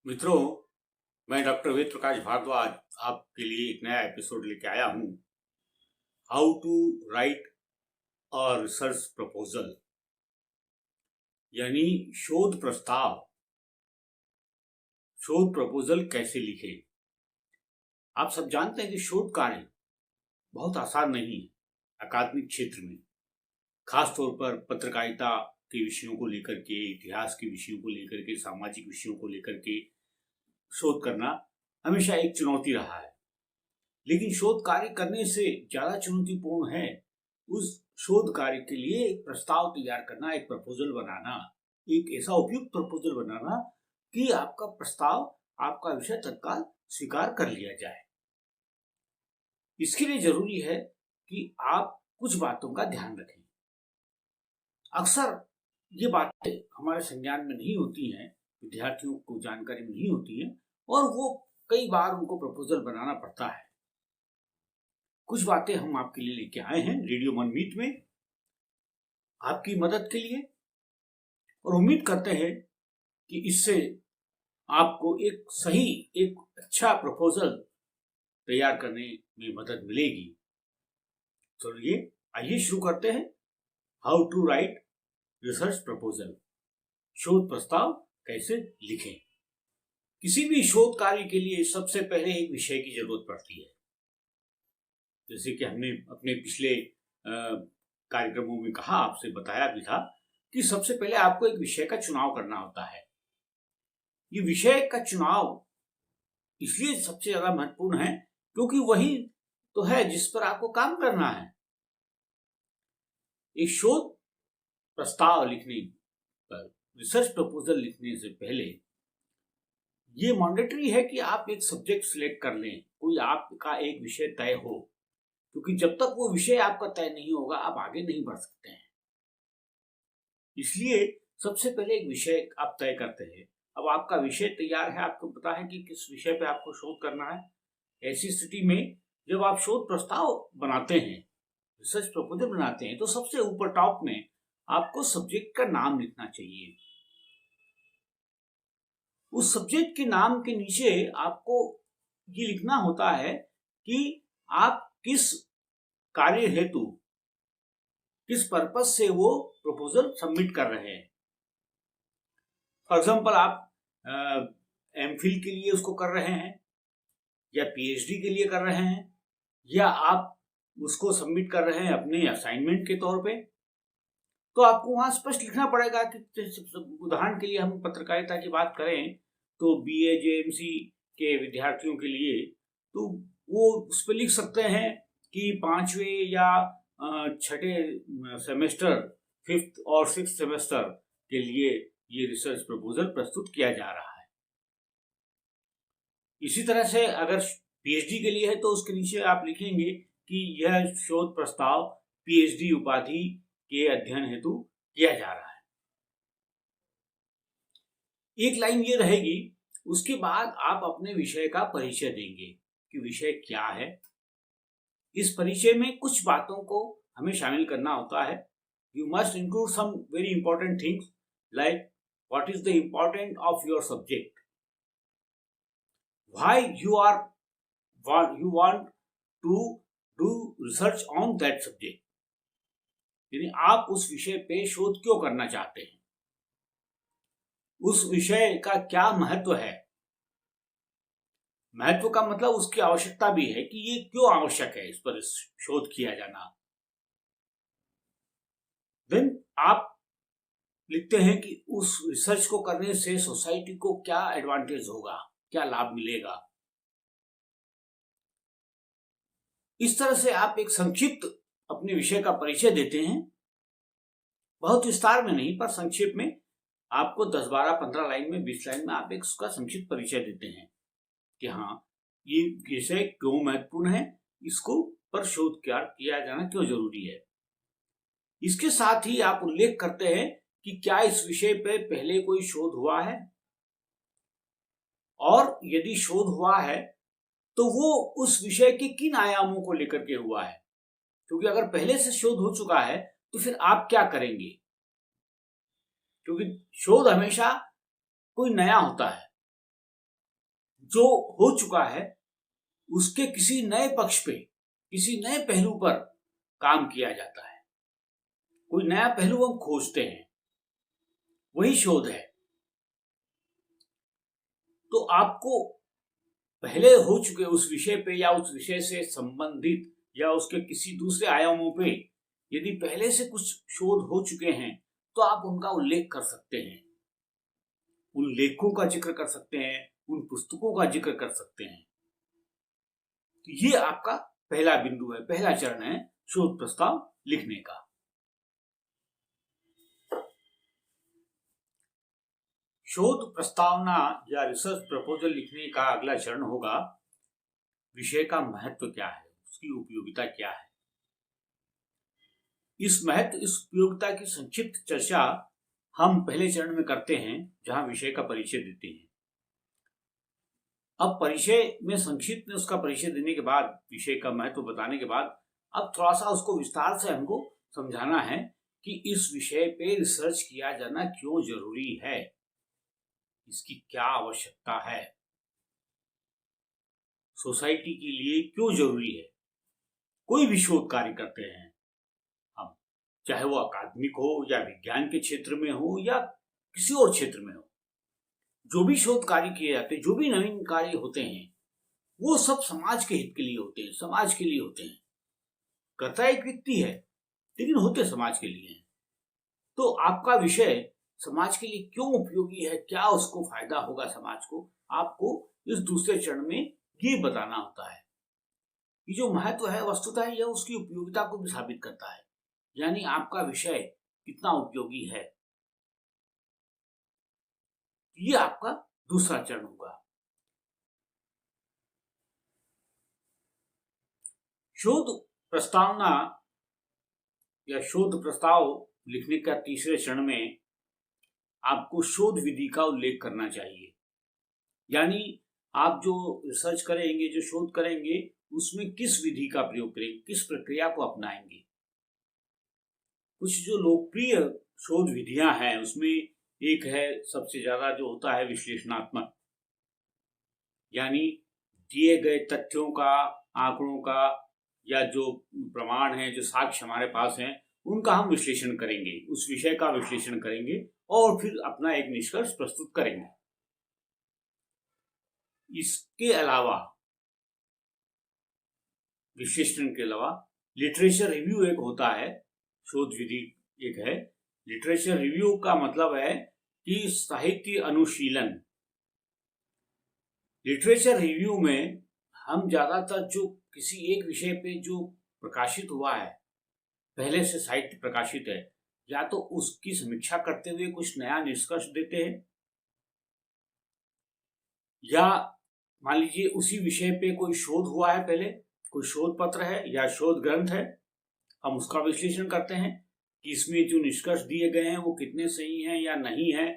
मित्रों, मैं डॉक्टर वेद प्रकाश भारद्वाज आपके लिए एक नया एपिसोड लेके आया हूं। How to write a research proposal, यानी शोध प्रस्ताव, शोध प्रपोजल कैसे लिखें। आप सब जानते हैं कि शोध कार्य बहुत आसान नहीं है अकादमिक क्षेत्र में, खासतौर पर पत्रकारिता के विषयों को लेकर के, इतिहास के विषयों को लेकर के, सामाजिक विषयों को लेकर के शोध करना हमेशा एक चुनौती रहा है। लेकिन शोध कार्य करने से ज्यादा चुनौतीपूर्ण है उस शोध कार्य के लिए एक प्रस्ताव तैयार करना, एक प्रपोजल बनाना, एक ऐसा उपयुक्त प्रपोजल बनाना कि आपका प्रस्ताव, आपका विषय तत्काल स्वीकार कर लिया जाए। इसके लिए जरूरी है कि आप कुछ बातों का ध्यान रखें। अक्सर ये बातें हमारे संज्ञान में नहीं होती हैं, विद्यार्थियों को जानकारी में नहीं होती हैं और वो कई बार उनको प्रपोजल बनाना पड़ता है। कुछ बातें हम आपके लिए लेके आए हैं रेडियो मनमीत में आपकी मदद के लिए, और उम्मीद करते हैं कि इससे आपको एक सही, एक अच्छा प्रपोजल तैयार करने में मदद मिलेगी। चलिए आइए शुरू करते हैं। How to write research proposal, शोध प्रस्ताव कैसे लिखें। किसी भी शोध कार्य के लिए सबसे पहले एक विषय की जरूरत पड़ती है। जैसे कि हमने अपने पिछले कार्यक्रमों में कहा, आपसे बताया भी था कि सबसे पहले आपको एक विषय का चुनाव करना होता है। ये विषय का चुनाव इसलिए सबसे ज्यादा महत्वपूर्ण है क्योंकि वही तो है जिस पर आपको काम करना है। एक शोध प्रस्ताव लिखने पर, रिसर्च प्रपोजल लिखने से पहले ये मैंडेटरी है कि आप एक सब्जेक्ट सिलेक्ट कर लें, कोई आपका एक विषय तय हो, क्योंकि जब तक वो विषय आपका तय नहीं होगा आप आगे नहीं बढ़ सकते हैं। इसलिए सबसे पहले एक विषय आप तय करते हैं। अब आपका विषय तैयार है, आपको पता है कि किस विषय पे आपको शोध करना है। ऐसी स्थिति में जब आप शोध प्रस्ताव बनाते हैं, रिसर्च प्रपोजल बनाते हैं, तो सबसे ऊपर टॉप में आपको सब्जेक्ट का नाम लिखना चाहिए। उस सब्जेक्ट के नाम के नीचे आपको ये लिखना होता है कि आप किस कार्य हेतु, किस पर्पस से वो प्रपोजल सबमिट कर रहे हैं। फॉर एग्जाम्पल, आप एमफिल के लिए उसको कर रहे हैं, या पीएचडी के लिए कर रहे हैं, या आप उसको सबमिट कर रहे हैं अपने असाइनमेंट के तौर पे, तो आपको वहां स्पष्ट लिखना पड़ेगा कि उदाहरण के लिए हम पत्रकारिता की बात करें तो बीए जेएमसी के विद्यार्थियों के लिए तो वो उस पर लिख सकते हैं कि 5वें या 6ठे सेमेस्टर, 5th और 6th सेमेस्टर के लिए ये रिसर्च प्रपोजल प्रस्तुत किया जा रहा है। इसी तरह से अगर पीएचडी के लिए है तो उसके नीचे आप लिखेंगे कि यह शोध प्रस्ताव पीएचडी उपाधि के अध्ययन हेतु किया जा रहा है। एक लाइन ये रहेगी। उसके बाद आप अपने विषय का परिचय देंगे कि विषय क्या है। इस परिचय में कुछ बातों को हमें शामिल करना होता है। You must include some very important things like what is the important of your subject, why you want to do research on that subject, यानी आप उस विषय पे शोध क्यों करना चाहते हैं, उस विषय का क्या महत्व है। महत्व का मतलब उसकी आवश्यकता भी है कि ये क्यों आवश्यक है इस पर शोध किया जाना। देन आप लिखते हैं कि उस रिसर्च को करने से सोसाइटी को क्या एडवांटेज होगा, क्या लाभ मिलेगा। इस तरह से आप एक संक्षिप्त अपने विषय का परिचय देते हैं, बहुत विस्तार में नहीं पर संक्षेप में। आपको 10, 12, 15 लाइन में, 20 लाइन में आप एक उसका संक्षिप्त परिचय देते हैं कि हाँ, ये विषय क्यों महत्वपूर्ण है, इसको पर शोध किया जाना क्यों जरूरी है। इसके साथ ही आप उल्लेख करते हैं कि क्या इस विषय पे पहले कोई शोध हुआ है, और यदि शोध हुआ है तो वो उस विषय के किन आयामों को लेकर के हुआ है, क्योंकि अगर पहले से शोध हो चुका है तो फिर आप क्या करेंगे, क्योंकि शोध हमेशा कोई नया होता है। जो हो चुका है उसके किसी नए पक्ष पे, किसी नए पहलू पर काम किया जाता है। कोई नया पहलू हम खोजते हैं, वही शोध है। तो आपको पहले हो चुके उस विषय पे या उस विषय से संबंधित या उसके किसी दूसरे आयामों पे यदि पहले से कुछ शोध हो चुके हैं तो आप उनका उल्लेख कर सकते हैं, उन लेखों का जिक्र कर सकते हैं, उन पुस्तकों का जिक्र कर सकते हैं। तो ये आपका पहला बिंदु है, पहला चरण है शोध प्रस्ताव लिखने का। शोध प्रस्तावना या रिसर्च प्रपोजल लिखने का अगला चरण होगा विषय का महत्व क्या है, उसकी उपयोगिता क्या है। इस महत्व, इस उपयोगिता की संक्षिप्त चर्चा हम पहले चरण में करते हैं, जहां विषय का परिचय देते हैं। अब परिचय में संक्षिप्त में उसका परिचय देने के बाद, विषय का महत्व बताने के बाद, अब थोड़ा सा उसको विस्तार से हमको समझाना है कि इस विषय पे रिसर्च किया जाना क्यों जरूरी है, इसकी क्या आवश्यकता है, सोसाइटी के लिए क्यों जरूरी है। कोई भी शोध कार्य करते हैं हम, चाहे वो अकादमिक हो या विज्ञान के क्षेत्र में हो या किसी और क्षेत्र में हो, जो भी शोध कार्य किए जाते हैं, जो भी नवीन कार्य होते हैं, वो सब समाज के हित के लिए होते हैं, समाज के लिए होते हैं। करता एक व्यक्ति है लेकिन होते समाज के लिए हैं। तो आपका विषय समाज के लिए क्यों उपयोगी है, क्या उसको फायदा होगा समाज को, आपको इस दूसरे चरण में ये बताना होता है। ये जो महत्व है वस्तुतः यह उसकी उपयोगिता को भी साबित करता है, यानी आपका विषय कितना उपयोगी है। ये आपका दूसरा चरण होगा। शोध प्रस्तावना या शोध प्रस्ताव लिखने का तीसरे चरण में आपको शोध विधि का उल्लेख करना चाहिए। यानी आप जो रिसर्च करेंगे, जो शोध करेंगे, उसमें किस विधि का प्रयोग करेंगे, किस प्रक्रिया को अपनाएंगे। कुछ जो लोकप्रिय शोध विधियां हैं उसमें एक है, सबसे ज्यादा जो होता है विश्लेषणात्मक, यानी दिए गए तथ्यों का, आंकड़ों का या जो प्रमाण है, जो साक्ष्य हमारे पास हैं, उनका हम विश्लेषण करेंगे, उस विषय का विश्लेषण करेंगे और फिर अपना एक निष्कर्ष प्रस्तुत करेंगे। इसके अलावा, विश्लेषण के अलावा लिटरेचर रिव्यू एक होता है, शोध विधि एक है। लिटरेचर रिव्यू का मतलब है कि साहित्य अनुशीलन। लिटरेचर रिव्यू में हम ज्यादातर जो किसी एक विषय पे जो प्रकाशित हुआ है, पहले से साहित्य प्रकाशित है, या तो उसकी समीक्षा करते हुए कुछ नया निष्कर्ष देते हैं, या मान लीजिए उसी विषय पे कोई शोध हुआ है, पहले कोई शोध पत्र है या शोध ग्रंथ है, हम उसका विश्लेषण करते हैं कि इसमें जो निष्कर्ष दिए गए हैं वो कितने सही हैं या नहीं है,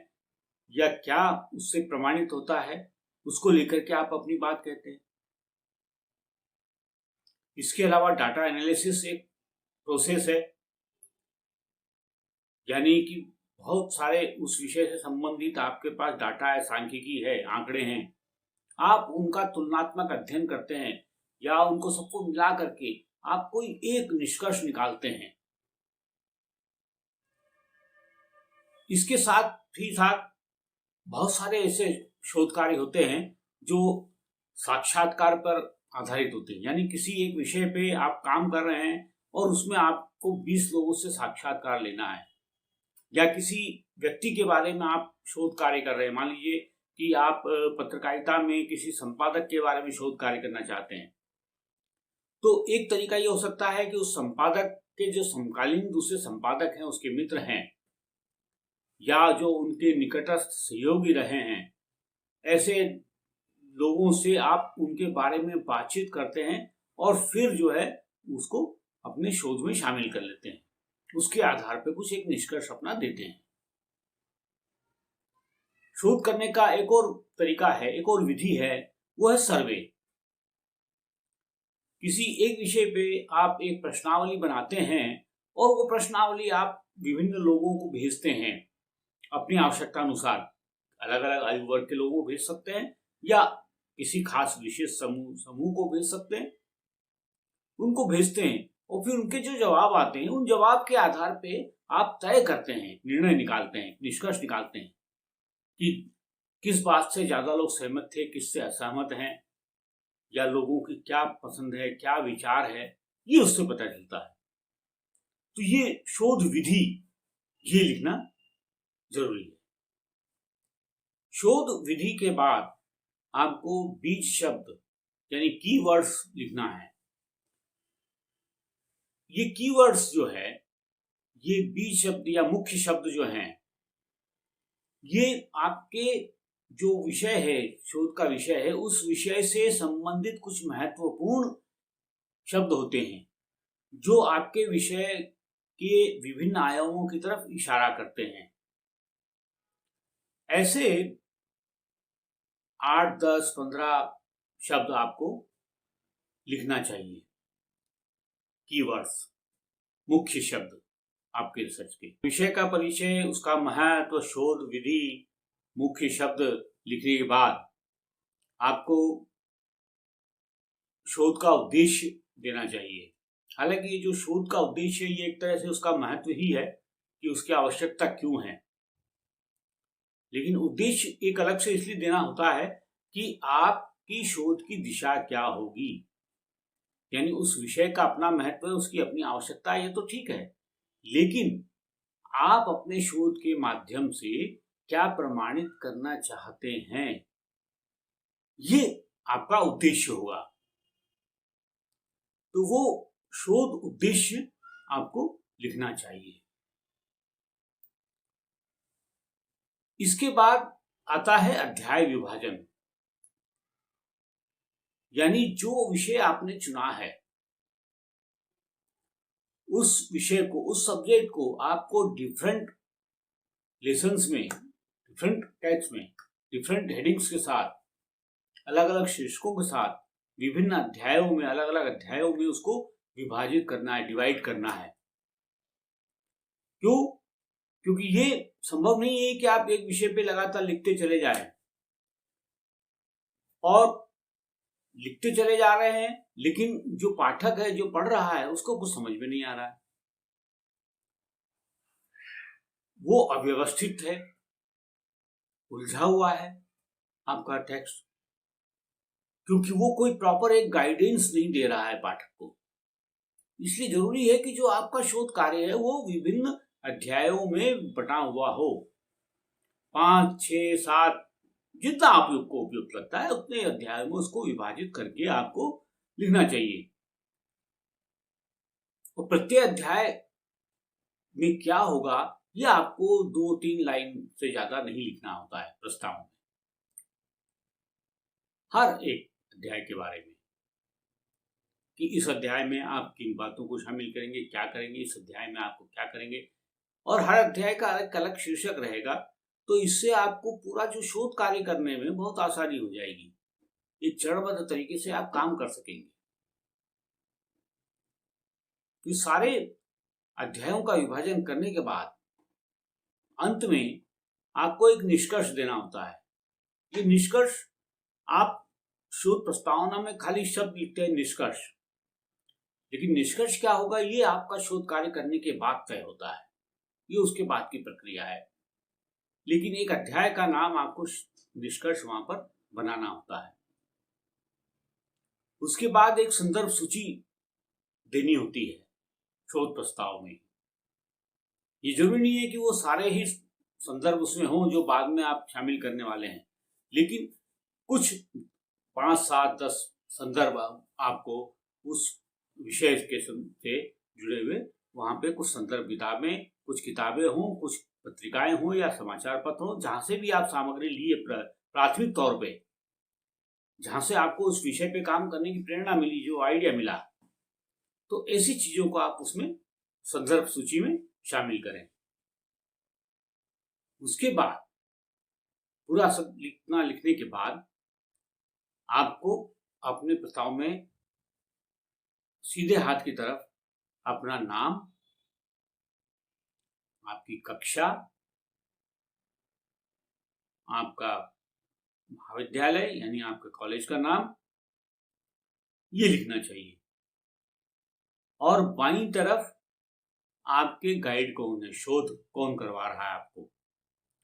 या क्या उससे प्रमाणित होता है, उसको लेकर के आप अपनी बात कहते हैं। इसके अलावा डाटा एनालिसिस एक प्रोसेस है, यानी कि बहुत सारे उस विषय से संबंधित आपके पास डाटा है, सांख्यिकी है, आंकड़े हैं, आप उनका तुलनात्मक अध्ययन करते हैं या उनको सबको मिला करके आप कोई एक निष्कर्ष निकालते हैं। इसके साथ ही साथ बहुत सारे ऐसे शोध कार्य होते हैं जो साक्षात्कार पर आधारित होते हैं, यानी किसी एक विषय पे आप काम कर रहे हैं और उसमें आपको 20 लोगों से साक्षात्कार लेना है, या किसी व्यक्ति के बारे में आप शोध कार्य कर रहे हैं। मान लीजिए कि आप पत्रकारिता में किसी संपादक के बारे में शोध कार्य करना चाहते हैं, तो एक तरीका ये हो सकता है कि उस संपादक के जो समकालीन दूसरे संपादक हैं, उसके मित्र हैं या जो उनके निकटस्थ सहयोगी रहे हैं, ऐसे लोगों से आप उनके बारे में बातचीत करते हैं और फिर जो है उसको अपने शोध में शामिल कर लेते हैं, उसके आधार पर कुछ एक निष्कर्ष अपना देते हैं। शोध करने का एक और तरीका है, एक और विधि है, वो है सर्वे। किसी एक विषय पे आप एक प्रश्नावली बनाते हैं और वो प्रश्नावली आप विभिन्न लोगों को भेजते हैं अपनी आवश्यकता अनुसार। अलग अलग आयु वर्ग के लोगों को भेज सकते हैं या किसी खास विशेष समूह को भेज सकते हैं, उनको भेजते हैं और फिर उनके जो जवाब आते हैं उन जवाब के आधार पे आप तय करते हैं, निर्णय निकालते हैं, निष्कर्ष निकालते हैं कि किस बात से ज्यादा लोग सहमत थे, किससे असहमत हैं, या लोगों की क्या पसंद है, क्या विचार है, ये उससे पता चलता है। तो ये शोध विधि, ये लिखना जरूरी है। शोध विधि के बाद आपको बीज शब्द यानी कीवर्ड्स लिखना है। ये कीवर्ड्स जो है, ये बीज शब्द या मुख्य शब्द जो हैं, ये आपके जो विषय है, शोध का विषय है, उस विषय से संबंधित कुछ महत्वपूर्ण शब्द होते हैं जो आपके विषय के विभिन्न आयामों की तरफ इशारा करते हैं। ऐसे 8, 10, 15 शब्द आपको लिखना चाहिए, कीवर्ड्स, मुख्य शब्द आपके रिसर्च के विषय का परिचय, उसका महत्व, शोध विधि, मुख्य शब्द लिखने के बाद आपको शोध का उद्देश्य देना चाहिए। हालांकि ये जो शोध का उद्देश्य है, ये एक तरह से उसका महत्व ही है कि उसकी आवश्यकता क्यों है, लेकिन उद्देश्य एक अलग से इसलिए देना होता है कि आपकी शोध की दिशा क्या होगी, यानी उस विषय का अपना महत्व है, उसकी अपनी आवश्यकता है, ये तो ठीक है, लेकिन आप अपने शोध के माध्यम से क्या प्रमाणित करना चाहते हैं, ये आपका उद्देश्य होगा। तो वो शोध उद्देश्य आपको लिखना चाहिए। इसके बाद आता है अध्याय विभाजन, यानी जो विषय आपने चुना है, उस विषय को, उस सब्जेक्ट को आपको डिफरेंट लेसन्स में, डिफरेंट टेक्स्ट में, डिफरेंट हेडिंग्स के साथ, अलग अलग शीर्षकों के साथ, विभिन्न अध्यायों में, अलग अलग अध्यायों में उसको विभाजित करना है, डिवाइड करना है। क्यों? क्योंकि ये संभव नहीं है कि आप एक विषय पे लगातार लिखते चले जाएं, और लिखते चले जा रहे हैं, लेकिन जो पाठक है, जो पढ़ रहा है, उसको कुछ समझ में नहीं आ रहा है, वो अव्यवस्थित है, उलझा हुआ है आपका टेक्स्ट, क्योंकि वो कोई प्रॉपर एक गाइडेंस नहीं दे रहा है पाठक को। इसलिए जरूरी है कि जो आपका शोध कार्य है वो विभिन्न अध्यायों में बटा हुआ हो, 5, 6, 7, जितना आपको उपयुक्त लगता है उतने अध्यायों में उसको विभाजित करके आपको लिखना चाहिए। और प्रत्येक अध्याय में क्या होगा, ये आपको 2-3 लाइन से ज्यादा नहीं लिखना होता है प्रस्ताव में, हर एक अध्याय के बारे में, कि इस अध्याय में आप किन बातों को शामिल करेंगे, क्या करेंगे, इस अध्याय में आपको क्या करेंगे, और हर अध्याय का अलग अलग शीर्षक रहेगा। तो इससे आपको पूरा जो शोध कार्य करने में बहुत आसानी हो जाएगी, एक चरणबद्ध तरीके से आप काम कर सकेंगे। तो सारे अध्यायों का विभाजन करने के बाद अंत में आपको एक निष्कर्ष देना होता है। ये निष्कर्ष, आप शोध प्रस्तावना में खाली शब्द लिखते हैं निष्कर्ष, लेकिन निष्कर्ष क्या होगा ये आपका शोध कार्य करने के बाद तय होता है, ये उसके बाद की प्रक्रिया है। लेकिन एक अध्याय का नाम आपको निष्कर्ष वहां पर बनाना होता है। उसके बाद एक संदर्भ सूची देनी होती है शोध प्रस्ताव में। ये जरूरी नहीं है कि वो सारे ही संदर्भ उसमें हों जो बाद में आप शामिल करने वाले हैं, लेकिन कुछ 5, 7, 10 संदर्भ आपको उस विषय के से जुड़े हुए वहां पे कुछ संदर्भ किताबें, कुछ किताबें हों, कुछ पत्रिकाएं हों या समाचार पत्र हों, जहां से भी आप सामग्री लिए प्राथमिक तौर पे, जहां से आपको उस विषय पे काम करने की प्रेरणा मिली, जो आइडिया मिला, तो ऐसी चीजों को आप उसमें संदर्भ सूची में शामिल करें। उसके बाद पूरा सब लिखने के बाद आपको अपने प्रस्ताव में सीधे हाथ की तरफ अपना नाम, आपकी कक्षा, आपका महाविद्यालय यानी आपके कॉलेज का नाम ये लिखना चाहिए। और बाईं तरफ आपके गाइड कौन है, शोध कौन करवा रहा है आपको,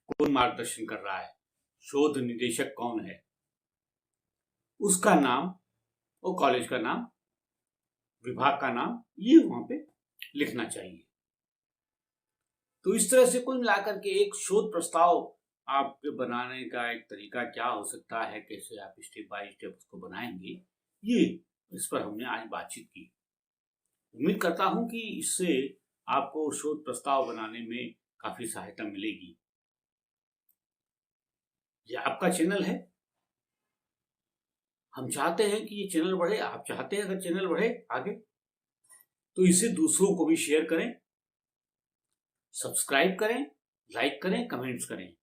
कौन मार्गदर्शन कर रहा है, शोध निदेशक कौन है, उसका नाम और कॉलेज का नाम, विभाग का नाम, ये वहां पे लिखना चाहिए। तो इस तरह से कुल मिलाकर के एक शोध प्रस्ताव आपके बनाने का एक तरीका क्या हो सकता है, कैसे आप स्टेप बाय स्टेप उसको बनाएंगे, ये इस पर हमने आज बातचीत की। उम्मीद करता हूं कि इससे आपको शोध प्रस्ताव बनाने में काफी सहायता मिलेगी। ये आपका चैनल है, हम चाहते हैं कि ये चैनल बढ़े, आप चाहते हैं अगर चैनल बढ़े आगे तो इसे दूसरों को भी शेयर करें, सब्सक्राइब करें, लाइक करें, कमेंट्स करें।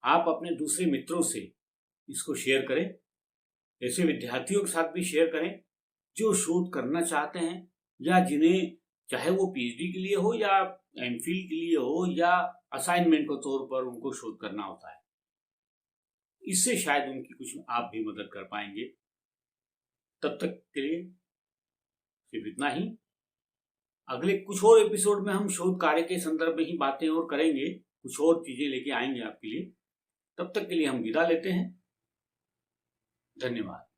आप अपने दूसरे मित्रों से इसको शेयर करें, ऐसे विद्यार्थियों के साथ भी शेयर करें जो शोध करना चाहते हैं या जिन्हें चाहे वो पीएचडी के लिए हो या एमफिल के लिए हो या असाइनमेंट के तौर पर उनको शोध करना होता है। इससे शायद उनकी कुछ आप भी मदद कर पाएंगे। तब तक के लिए सिर्फ इतना ही। अगले कुछ और एपिसोड में हम शोध कार्य के संदर्भ में ही बातें और करेंगे, कुछ और चीजें लेके आएंगे आपके लिए। तब तक के लिए हम विदा लेते हैं। धन्यवाद।